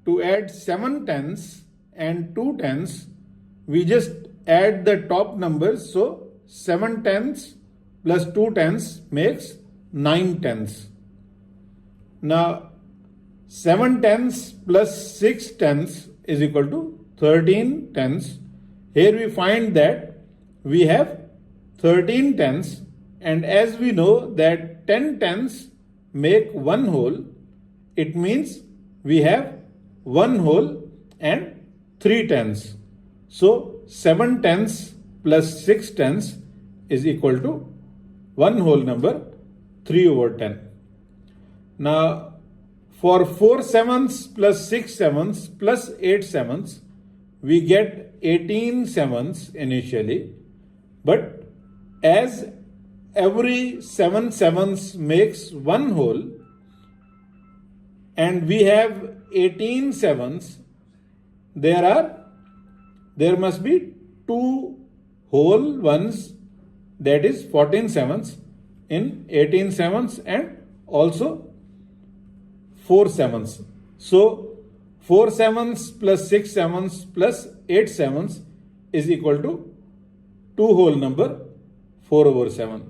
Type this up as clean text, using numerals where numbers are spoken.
to add 7 tens and 2 tens, we just add the top numbers. So 7 tens plus 2 tens makes 9 tens. Now 7 tens plus 6 tens is equal to 13 tens. Here we find that we have 13 tens, and as we know that 10 tens make 1 whole, it means we have 1 whole and 3 tens. So 7 tens plus 6 tens is equal to 1 whole number 3 over 10. Now for 4 sevens plus 6 sevens plus 8 sevens, we get 18 sevens initially, but as every 7 sevens makes 1 whole and we have 18 sevens, there must be 2 whole ones, that is 14 sevens in 18 sevens and also 4 sevens. So 4 sevens plus 6 sevens plus 8 sevens is equal to 2 whole number 4 over 7.